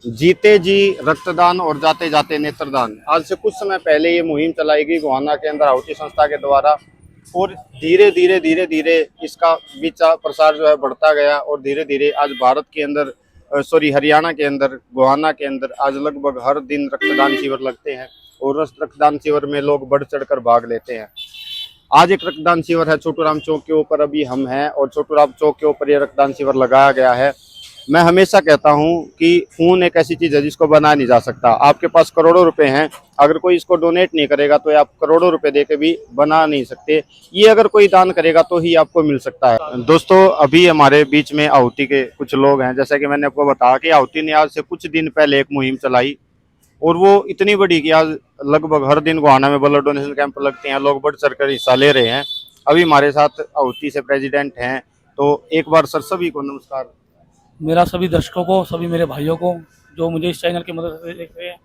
जीते जी रक्तदान और जाते जाते नेत्रदान। आज से कुछ समय पहले ये मुहिम चलाई गई गोहाना के अंदर आहुति संस्था के द्वारा, और धीरे धीरे इसका प्रसार जो है बढ़ता गया, और धीरे धीरे आज भारत के अंदर हरियाणा के अंदर गोहाना के अंदर आज लगभग हर दिन रक्तदान शिविर लगते हैं, और उस रक्तदान शिविर में लोग बढ़ चढ़कर भाग लेते हैं। आज एक रक्तदान शिविर है छोटू राम चौक के ऊपर, अभी हम हैं, और छोटू राम चौक के ऊपर ये रक्तदान शिविर लगाया गया है। मैं हमेशा कहता हूं कि खून एक ऐसी चीज है जिसको बनाया नहीं जा सकता। आपके पास करोड़ों रुपए हैं, अगर कोई इसको डोनेट नहीं करेगा तो आप करोड़ों रुपए देके भी बना नहीं सकते। ये अगर कोई दान करेगा तो ही आपको मिल सकता है। दोस्तों, अभी हमारे बीच में आहुति के कुछ लोग हैं। जैसा कि मैंने आपको बताया कि आहुति ने आज से कुछ दिन पहले एक मुहिम चलाई, और वो इतनी बड़ी कि आज लगभग हर दिन गोहाना में ब्लड डोनेशन कैंप लगते हैं, लोग बढ़ चढ़ कर हिस्सा ले रहे हैं। अभी हमारे साथ आहुति से प्रेसिडेंट हैं, तो एक बार सर सभी को नमस्कार। मेरा सभी दर्शकों को, सभी मेरे भाइयों को जो मुझे इस चैनल की मदद से देख रहे हैं,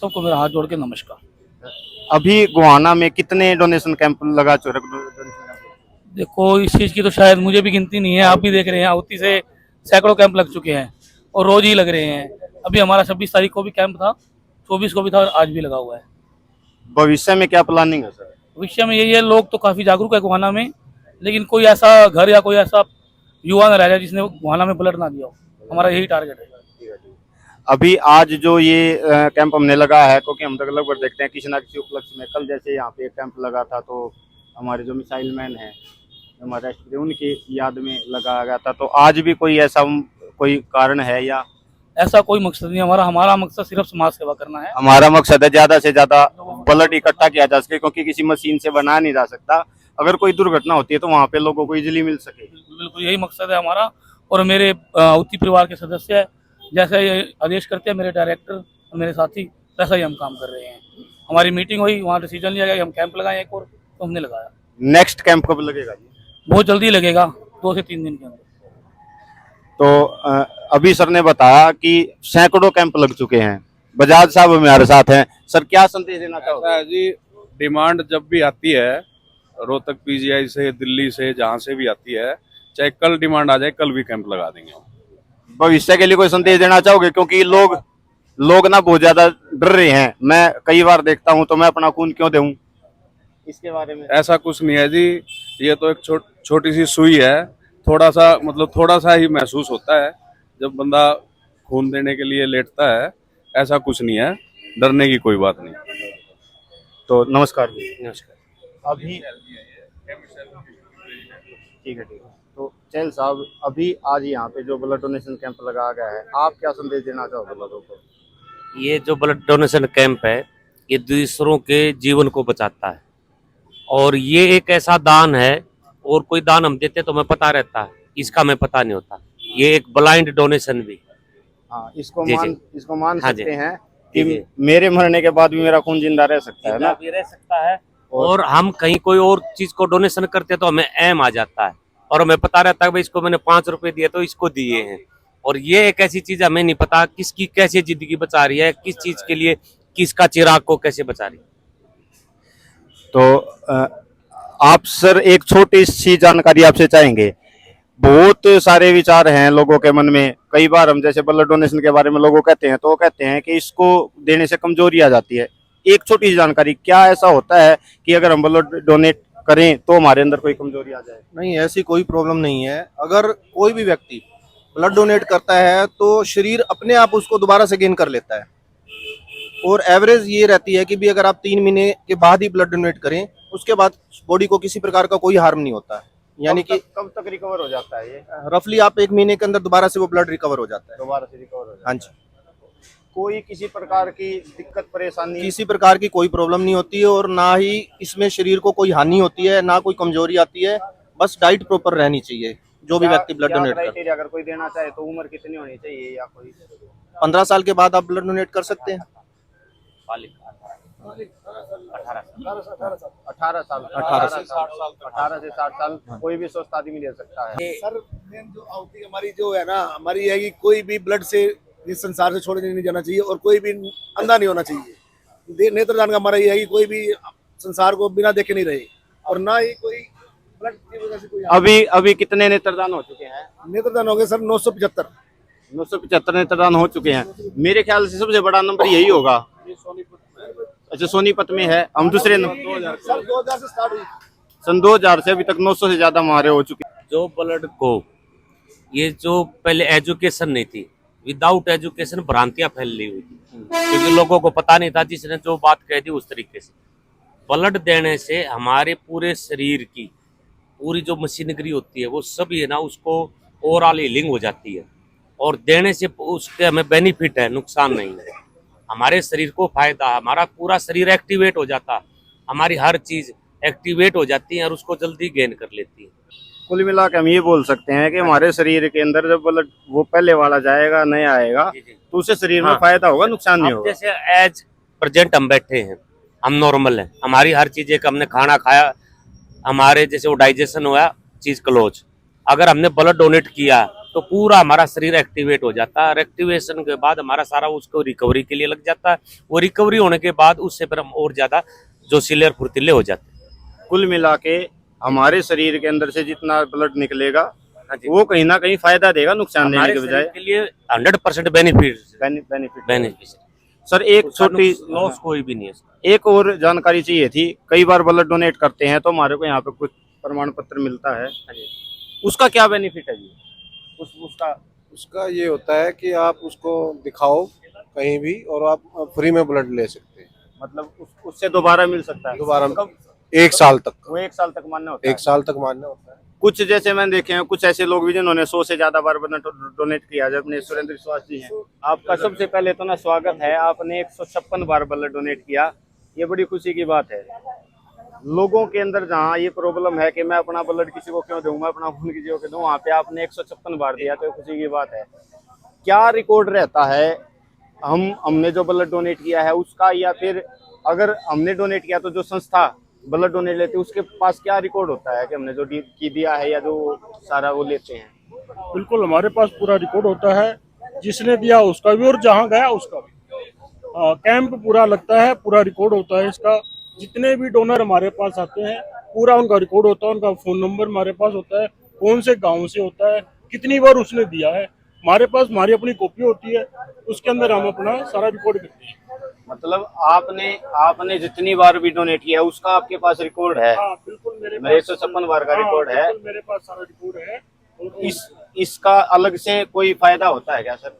सबको मेरा हाथ जोड़ के नमस्कार। अभी गोहाना में कितने डोनेशन कैंप लगा चुके? देखो, इस चीज़ की तो शायद मुझे भी गिनती नहीं है। आप भी देख रहे हैं, आहुति से सैकड़ों कैंप लग चुके हैं और रोज ही लग रहे हैं। अभी हमारा 26 तारीख को भी कैंप था, 24 को भी था, और आज भी लगा हुआ है। भविष्य में क्या प्लानिंग है सर? भविष्य में यही है, लोग तो काफ़ी जागरूक है गोहाना में, लेकिन कोई ऐसा घर या कोई ऐसा युवा न रह जाए जिसने गोहाना में ब्लड ना दिया हो। हमारा यही टारगेट है। अभी आज जो ये कैंप हमने लगा है, क्योंकि हम तो लगभग देखते हैं किसी न किसी उपलक्ष्य में, कल जैसे यहाँ पे एक कैंप लगा था, तो हमारे जो मिसाइल मैन है हमारे राष्ट्रपति, उनकी याद में लगाया गया था। तो आज भी कोई ऐसा कोई कारण है या ऐसा कोई मकसद नहीं हमारा। हमारा मकसद सिर्फ समाज सेवा करना है। हमारा मकसद है ज्यादा से ज्यादा ब्लड इकट्ठा किया जा सके, क्योंकि किसी मशीन से बनाया नहीं जा सकता। अगर कोई दुर्घटना होती है तो वहाँ पे लोगों को इजीली मिल सके। बिल्कुल यही मकसद है हमारा। और मेरे आहुति परिवार के सदस्य जैसे ये आदेश करते हैं, मेरे डायरेक्टर और मेरे साथी, वैसा ही हम काम कर रहे हैं। हमारी मीटिंग हुई, वहाँ डिसीजन लिया गया कि हम कैंप लगाएं एक और, तो हमने लगाया। नेक्स्ट कैंप कब लगेगा जी? बहुत जल्दी लगेगा, 2 से 3 दिन के अंदर। तो अभी सर ने बताया कि सैकड़ों कैंप लग चुके हैं। बजाज साहब हमारे साथ हैं। सर, क्या संदेश देना चाहोगे? जी, डिमांड जब भी आती है रोहतक पीजीआई से, दिल्ली से, जहाँ से भी आती है, चाहे कल डिमांड आ जाए, कल भी कैंप लगा देंगे। भविष्य के लिए कोई संदेश देना चाहोगे? क्योंकि लोग ना बहुत ज्यादा डर रहे हैं। मैं कई बार देखता हूं, तो मैं अपना खून क्यों दूं, इसके बारे में। ऐसा कुछ नहीं है जी, ये तो एक छोटी सी सुई है। थोड़ा सा ही महसूस होता है जब बंदा खून देने के लिए लेटता है। ऐसा कुछ नहीं है, डरने की कोई बात नहीं। तो नमस्कार जी। नमस्कार। अभी ठीक है। तो चैल साहब, अभी आज यहाँ पे जो ब्लड डोनेशन कैंप लगाया गया है, आप क्या संदेश देना चाहोगे लोगों को? ये जो ब्लड डोनेशन कैंप है, ये दूसरों के जीवन को बचाता है, और ये एक ऐसा दान है, और कोई दान हम देते तो हमें पता रहता है, इसका हमें पता नहीं होता। ये एक ब्लाइंड डोनेशन भी। हाँ, इसको जी, मान हाँ सकते जी, हैं जी, कि मेरे मरने के बाद भी मेरा खून जिंदा रह सकता है ना। भी रह सकता है। और हम कहीं कोई और चीज को डोनेशन करते तो हमें एम आ जाता है, और हमें पता रहता है भाई इसको मैंने 5 रुपए दिए तो इसको दिए हैं। और ये एक ऐसी चीज हमें नहीं पता किसकी कैसे जिंदगी बचा रही है, किस चीज के लिए, किसका चिराग को कैसे बचा रही है। तो आप सर एक छोटी सी जानकारी आपसे चाहेंगे। बहुत सारे विचार हैं लोगों के मन में। कई बार हम जैसे ब्लड डोनेशन के बारे में लोगों कहते हैं, तो वो कहते हैं कि इसको देने से कमजोरी आ जाती है। एक छोटी सी जानकारी, क्या ऐसा होता है कि अगर हम ब्लड डोनेट करें तो हमारे अंदर कोई कमजोरी आ जाए? नहीं, ऐसी कोई प्रॉब्लम नहीं है। अगर कोई भी व्यक्ति ब्लड डोनेट करता है तो शरीर अपने आप उसको दोबारा से गेन कर लेता है। और एवरेज ये रहती है कि भी अगर आप 3 महीने के बाद ही ब्लड डोनेट करें, उसके बाद बॉडी को किसी प्रकार का कोई हार्म नहीं होता है। यानी कि कब तक रिकवर हो जाता है ये? रफली आप 1 महीने के अंदर दोबारा से वो ब्लड रिकवर हो जाता है। दोबारा से रिकवर हो जाता है? हाँ जी, कोई किसी प्रकार की दिक्कत परेशानी? किसी प्रकार की कोई प्रॉब्लम नहीं होती है, और ना ही इसमें शरीर को कोई हानि होती है, ना कोई कमजोरी आती है। बस डाइट प्रॉपर रहनी चाहिए जो भी व्यक्ति ब्लड डोनेट करता है। अगर कोई देना चाहे तो उम्र कितनी होनी चाहिए, या कोई 15 साल के बाद आप ब्लड डोनेट कर सकते हैं। 18 से 60 साल कोई भी स्वस्थ आदमी ले सकता है। सर, मेन जो आहुति हमारी जो है ना, हमारी है कि कोई भी ब्लड से इस संसार से छोड़ नहीं जाना चाहिए, और कोई भी अंधा नहीं होना चाहिए। नेत्रदान का हमारा ये है कि कोई भी संसार को बिना देखे नहीं रहे, और ना ही कोई ब्लड की वजह से कोई। अभी कितने नेत्रदान हो चुके हैं? नेत्रदान हो गए सर 975। 975 नेत्रदान हो चुके हैं। मेरे ख्याल से सबसे बड़ा नंबर यही होगा। अच्छा, सोनीपत में है। हम दूसरे सर 2000 से स्टार्ट हुई। सन 2000 से अभी तक 900 से ज्यादा हमारे हो चुके हैं। जो ब्लड को ये जो पहले एजुकेशन नहीं थी, विदाउट एजुकेशन भ्रांतियां फैली हुई थी, क्योंकि लोगों को पता नहीं था, जिसने जो बात कह दी उस तरीके से। ब्लड देने से हमारे पूरे शरीर की पूरी जो मशीनरी होती है वो सभी है ना, उसको ओवरऑल हीलिंग हो जाती है, और देने से उसके हमें बेनिफिट है, नुकसान नहीं है। हमारे शरीर को फायदा, हमारा पूरा शरीर एक्टिवेट हो जाता, हमारी हर चीज एक्टिवेट हो जाती है और उसको जल्दी गेन कर लेती है। कुल मिला के हम ये बोल सकते हैं कि हमारे शरीर के अंदर जब ब्लड वो पहले वाला जाएगा, नया आएगा, तो उससे शरीर में हाँ। फायदा होगा, नुकसान नहीं अब होगा। जैसे एज प्रेजेंट हम बैठे हैं, हम नॉर्मल हैं, हमारी हर चीज, एक हमने खाना खाया, हमारे जैसे वो डाइजेशन हुआ चीज क्लोज, अगर हमने ब्लड डोनेट किया तो पूरा हमारा शरीर एक्टिवेट हो जाता है, और एक्टिवेशन के बाद हमारा सारा उसको रिकवरी के लिए लग जाता है। वो रिकवरी होने के बाद उससे फिर हम और ज्यादा जोशीले और फुर्तीले हो जाते हैं। कुल मिला के हमारे शरीर के अंदर से जितना ब्लड निकलेगा हाँ जी। वो कहीं ना कहीं फायदा देगा, नुकसान देने हमारे के शरीर बजाय के लिए 100% बेनिफिट बेनिफिट। सर एक छोटी लॉस कोई भी नहीं है। एक और जानकारी चाहिए थी। कई बार ब्लड डोनेट करते हैं तो हमारे को यहाँ पे कुछ प्रमाण पत्र मिलता है, उसका क्या बेनिफिट है जी? उसका ये होता है कि आप उसको दिखाओ कहीं भी और आप फ्री में ब्लड ले सकते हैं। मतलब उससे दोबारा मिल सकता है दोबारा कब? 1 साल तक, वो 1 साल तक मान्य होता है। 1 साल तक मान्य होता है। कुछ जैसे मैंने देखे हैं, कुछ ऐसे लोग भी जिन्होंने 100 से ज्यादा बार ब्लड डोनेट किया, जब अपने सुरेंद्र विश्वास जी हैं, आपका सबसे पहले तो ना स्वागत है। आपने 156 बार ब्लड डोनेट किया, ये बड़ी खुशी की बात है। लोगों के अंदर जहाँ ये प्रॉब्लम है कि मैं अपना ब्लड किसी को क्यों दूं, मैं अपना खून किसी को क्यों दूं, वहाँ पे आपने 156 बार दिया, तो ये खुशी की बात है। क्या रिकॉर्ड रहता है हमने जो ब्लड डोनेट किया है उसका, या फिर अगर हमने डोनेट किया तो जो संस्था ब्लड डोनेट लेते हैं उसके पास क्या रिकॉर्ड होता है कि हमने जो दिया है या जो सारा वो लेते हैं? बिल्कुल, हमारे पास पूरा रिकॉर्ड होता है, जिसने दिया उसका भी और जहाँ गया उसका भी। कैंप पूरा लगता है, पूरा रिकॉर्ड होता है इसका। जितने भी डोनर हमारे पास आते हैं पूरा उनका रिकॉर्ड होता है, उनका फोन नंबर हमारे पास होता है, कौन से गांव से होता है, कितनी बार उसने दिया है, हमारे पास हमारी अपनी कॉपी होती है, उसके अंदर हम अपना सारा रिकॉर्ड करते हैं। मतलब आपने जितनी बार भी डोनेट किया है उसका आपके पास रिकॉर्ड है? हाँ बिल्कुल, मेरे 156 बार का रिकॉर्ड है। मेरे पास सारा रिकॉर्ड है। और इसका अलग से कोई फायदा होता है क्या सर?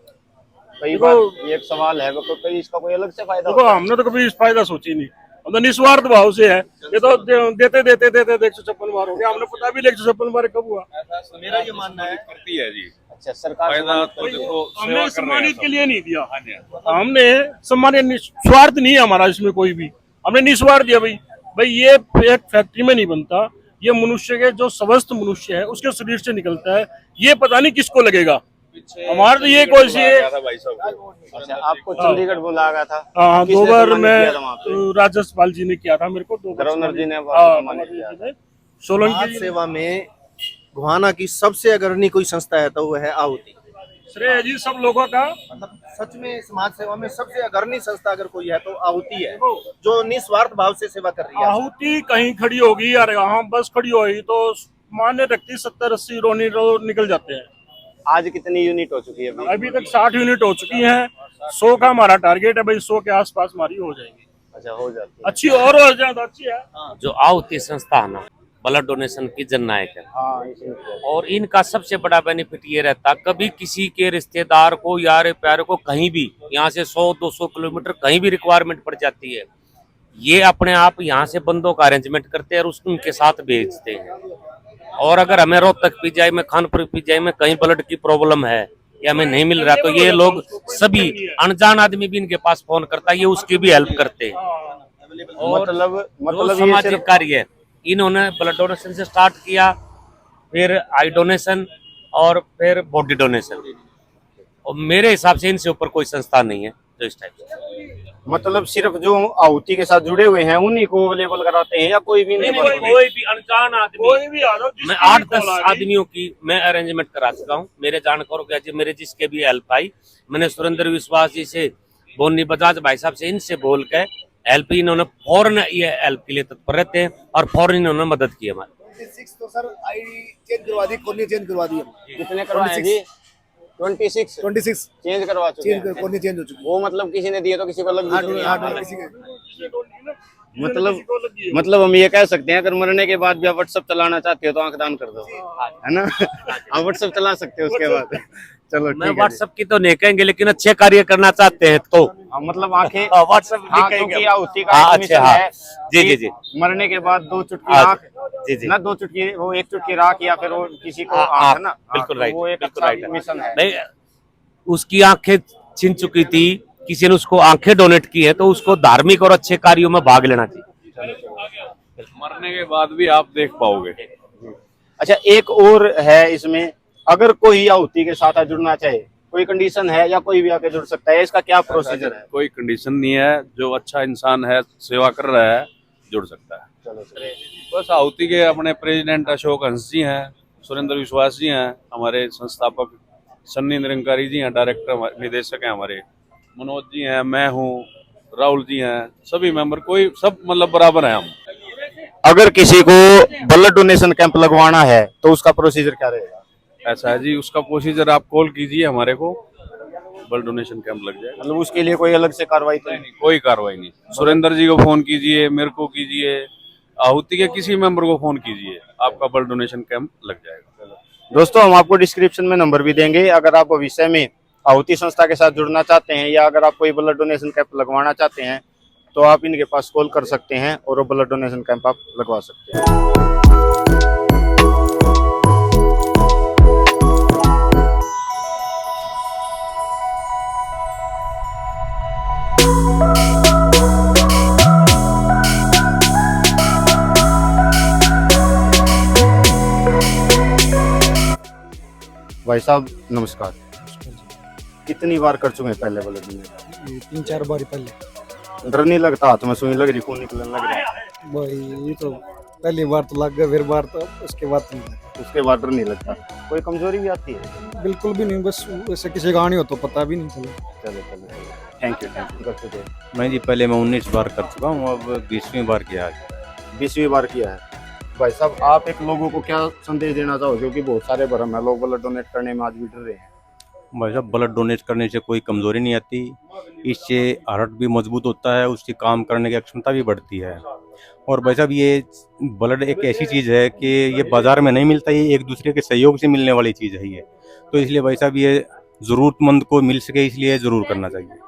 कई बार ये एक सवाल है, कई इसका कोई अलग से फायदा देखो, होता है? हमने तो कभी इस फायदा सोची नहीं, हम तो निस्वार्थ भाव से है। ये तो देते 156 बार हो गया, हमने पता भी 156 बार कब हुआ। मेरा ये मानना है करती है जी। अच्छा, सरकार फायदा तो देखो हमने सम्मानित के लिए नहीं दिया, हाँ जी। हमने सम्मानित, स्वार्थ नहीं है हमारा इसमें कोई भी, हमने निस्वार्थ दिया। भाई ये एक फैक्ट्री में नहीं बनता, ये मनुष्य के जो स्वस्थ मनुष्य है उसके शरीर से निकलता है, ये पता नहीं किसको लगेगा। हमारा तो ये कोशिश है। अच्छा, आपको चंडीगढ़ बुलाया गया था? हाँ, 2 किसने बार सम्मानित मैं किया था वहाँ पे? राजस्पाल जी ने किया था मेरे को, 2 बार गवर्नर जी ने सम्मानित किया था। सोलंकी समाज जी ने। सेवा में गोहाना की सबसे अग्रणी कोई संस्था है तो वो है आहुति। श्रेय जी सब लोगों का। मतलब सच में समाज सेवा में सबसे अग्रणी संस्था अगर कोई है तो आहुति है, जो निस्वार्थ भाव से सेवा कर रही है। आहुति कहीं खड़ी होगी यार, यहाँ बस खड़ी होगी तो मान्य रखती 70-80 रोनी निकल जाते हैं। आज कितनी यूनिट हो चुकी है अभी तक 60 यूनिट हो चुकी हैं। 100 का हमारा टारगेट है भाई, 100 के आसपास हमारी हो जाएगी। अच्छा, हो जाती है। अच्छी और ज्यादा अच्छी है। जो आहुति संस्था है ना, ब्लड डोनेशन की जननायक है, हाँ, इसमें और इनका सबसे बड़ा बेनिफिट ये रहता, कभी किसी के रिश्तेदार को, यार प्यारे को, कहीं भी यहाँ से 100-200 किलोमीटर कहीं भी रिक्वायरमेंट पड़ जाती है, ये अपने आप यहाँ से बंदों का अरेंजमेंट करते हैं और उसको उनके साथ भेजते हैं। और अगर हमें रोहतक पीजीआई में, खानपुर पीजीआई में कहीं ब्लड की प्रॉब्लम है या हमें नहीं मिल रहा, तो ये लोग सभी, अनजान आदमी भी इनके पास फोन करता है, ये उसकी भी हेल्प करते हैं। और मतलब जो ये सामाजिक सिर्फ कार्य है, इन्होंने ब्लड डोनेशन से स्टार्ट किया, फिर आई डोनेशन और फिर बॉडी डोनेशन, और मेरे हिसाब से इनसे ऊपर कोई संस्था नहीं है जो इस टाइप से। मतलब सिर्फ जो आहुति के साथ जुड़े हुए हैं उन्हीं को अवेलेबल कराते हैं, या कोई भी नहीं? कोई भी अनजान आदमी, कोई भी आ जाओ, मैं 8-10 आदमियों की मैं अरेंजमेंट करा चुका हूँ। मेरे जानकारों के, मेरे जिसके भी हेल्प आई, मैंने सुरेंद्र विश्वास जी से, बोनी बजाज भाई साहब से, इनसे बोल के हेल्प, इन्होंने फौरन ये हेल्प के लिए तत्पर रहते हैं और फौरन इन्होंने मदद की हमारी। 26 तो सर आई चेंज करवा दी, कोनी चेंज करवा दी। कितने करवाए जी? 26 26 चेंज करवा चुके हैं। चेंज कोनी चेंज हो चुकी वो मतलब किसी ने दिए तो किसी को लग हाँ, भी चुके हाँ, हैं। किसी के मतलब हम ये कह सकते हैं अगर मरने के बाद भी आप व्हाट्सएप चलाना चाहते हो तो आंख दान कर दो, है ना। आप व्हाट्सएप चला सकते हो उसके बाद। चलो मैं ठीक है जी। व्हाट्सएप की तो नहीं कहेंगे, लेकिन अच्छे कार्य करना चाहते हैं तो हाँ, मतलब आंखें व्हाट्सएप हाँ, क्योंकि आहुति का हाँ, एक अच्छे, मिशन हाँ। है जी, कि जी, जी। मरने के बाद 2 चुटकी हाँ, आंख, जी, जी। ना 2 चुटकी, वो 1 चुटकी राख या फिर वो किसी को हाँ, आंख, हाँ, है ना। बिल्कुल तो राइट, वो एक बिल्कुल अच्छा राइट है। मिशन है। नहीं, उसकी आंखें छिन चुकी थी, किसी ने उसको आंखें डोनेट की है, तो उसको धार्मिक और अच्छे कार्यों में भाग लेना चाहिए। मरने के बाद भी आप देख पाओगे। अच्छा, एक और है इसमें, अगर कोई आहुति के साथ जुड़ना चाहे, कोई कंडीशन है या कोई भी आके जुड़ सकता है, इसका क्या प्रोसीजर है? कोई कंडीशन नहीं है, जो अच्छा इंसान है, सेवा कर रहा है, जुड़ सकता है। चलो बस आहुति के अपने प्रेसिडेंट अशोक हंस जी हैं, सुरेंद्र विश्वास जी हैं, हमारे संस्थापक सन्नी निरंकारी जी हैं, डायरेक्टर निदेशक हैं हमारे, मनोज जी हैं, मैं हूँ, राहुल जी हैं, सभी मेंबर, कोई सब मतलब बराबर हैं हम। अगर किसी को ब्लड डोनेशन कैंप लगवाना है तो उसका प्रोसीजर क्या रहेगा? ऐसा है जी, उसका प्रोसीजर आप कॉल कीजिए हमारे को, ब्लड डोनेशन कैंप लग जाएगा। मतलब उसके लिए कोई अलग से कार्रवाई तो नहीं? कोई कार्रवाई नहीं, सुरेंद्र जी को फोन कीजिए, मेरे को कीजिए, आहुति के किसी मेंबर को फोन कीजिए, आपका ब्लड डोनेशन कैंप लग जाएगा। दोस्तों, हम आपको डिस्क्रिप्शन में नंबर भी देंगे, अगर आप भविष्य में आहुति संस्था के साथ जुड़ना चाहते हैं या अगर आप कोई ब्लड डोनेशन कैंप लगवाना चाहते हैं तो आप इनके पास कॉल कर सकते हैं और वो ब्लड डोनेशन कैंप आप लगवा सकते हैं। भाई साहब नमस्कार, कितनी बार कर चुके हैं पहले ब्लड डोनेशन? 3-4 बार पहले। डर नहीं लगता? हाथ में सुई लग रही, खून निकलने लग रहा है? भाई ये तो पहली बार तो लग गया, फिर बार तो उसके बाद तो नहीं लगा। उसके बाद डर नहीं लगता? कोई कमजोरी भी आती है? बिल्कुल भी नहीं, बस वैसे किसी का नहीं हो तो पता भी नहीं चला। चलो थैंक यू कर चुके हैं। मैं जी पहले मैं 19 बार कर चुका हूँ, अब 20वीं बार किया है। 20वीं बार किया है। भाई साहब, आप एक लोगों को क्या संदेश देना चाहो, क्योंकि बहुत सारे भ्रम है, लोग ब्लड डोनेट करने में आज भी डर रहे हैं? भाई साहब, ब्लड डोनेट करने से कोई कमजोरी नहीं आती, इससे हार्ट भी मजबूत होता है, उसकी काम करने की क्षमता भी बढ़ती है। और भाई साहब, ये ब्लड एक ऐसी चीज़ है कि ये बाजार में नहीं मिलता, ये एक दूसरे के सहयोग से मिलने वाली चीज़ है ये। तो इसलिए भाई साहब, ये ज़रूरतमंद को मिल सके, इसलिए ज़रूर करना चाहिए।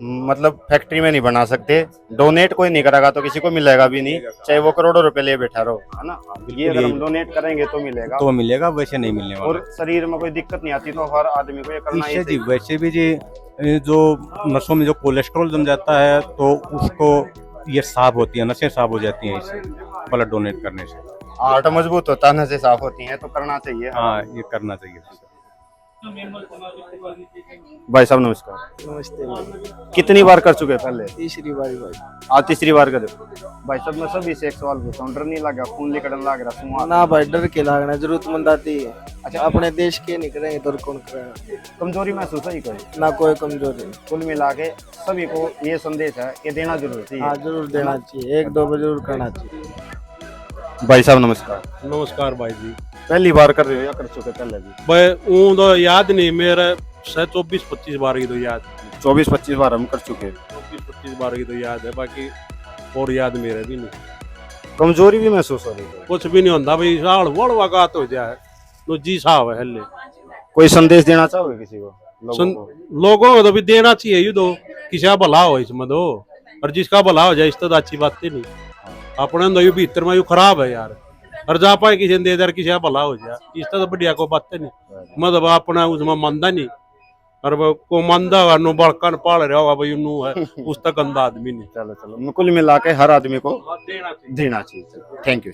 मतलब फैक्ट्री में नहीं बना सकते, डोनेट कोई नहीं करेगा तो किसी को मिलेगा भी नहीं, चाहे वो करोड़ों रुपए ले बैठा रहो, है ना। ये अगर हम डोनेट करेंगे तो मिलेगा, तो मिलेगा, वैसे नहीं मिलने वाला। और शरीर में कोई दिक्कत नहीं आती तो हर आदमी को ये करना ही इससे जी चाहिए। वैसे भी जी जो नसों में जो कोलेस्ट्रॉल जम जाता है तो उसको ये साफ होती है, नसें साफ हो जाती हैं इससे, ब्लड डोनेट करने से। हार्ट मजबूत होता है, नसें साफ होती हैं, तो करना चाहिए। हाँ, ये करना चाहिए। भाई साहब नमस्कार। नमस्ते। कितनी बार कर चुके हैं पहले? तीसरी बारी भाई। आज तीसरी बार करे। भाई साहब, मैं सभी से एक सवाल पूछता हूँ, डर नहीं लगा? खून निकलने लग रहा, सुहा ना भाई, डर के लागना, जरूरतमंद आती है। अच्छा, अपने देश के नहीं करेंगे तो कौन करेगा? कमजोरी महसूस ही करी? ना कोई कमजोरी। कुल मिला के सभी को ये संदेश है कि देना जरूर चाहिए। हाँ, जरूर देना चाहिए, 1-2 बार जरूर करना चाहिए। भाई साहब नमस्कार। नमस्कार भाई जी। पहली बार कर रहे हो या कर चुके पहले भी? भाई ऊँ तो याद नहीं, मेरा शायद 24-25 बार की तो याद। 24-25 बार हम कर चुके हैं। 24-25 बार की तो याद है, बाकी और याद मेरे भी नहीं। कमजोरी भी महसूस हो रही है? कुछ भी नहीं होता भाई, साल वड़ वकात हो जाए तो जी साहब है हल्ले। कोई संदेश देना चाहोगे किसी को, लोगों को? लोगों को तो भी देना चाहिए, ये तो किसी का भला हो इसमें तो, और जिसका भला हो जाए इस तो अच्छी बात ही नहीं। अपने तो यू भीतर में यू खराब है यार, और जा पाए किसी ने दे दे, किसी का भला हो जाए इस तो बढ़िया को बात नहीं। मतलब अपना उसमें मंदा नहीं, और वो को मंदा है नो बड़कन पाल रहा होगा भाई, नु है उस तक गंदा आदमी नहीं। चलो कुल मिला के हर आदमी को देना चाहिए। Thank you.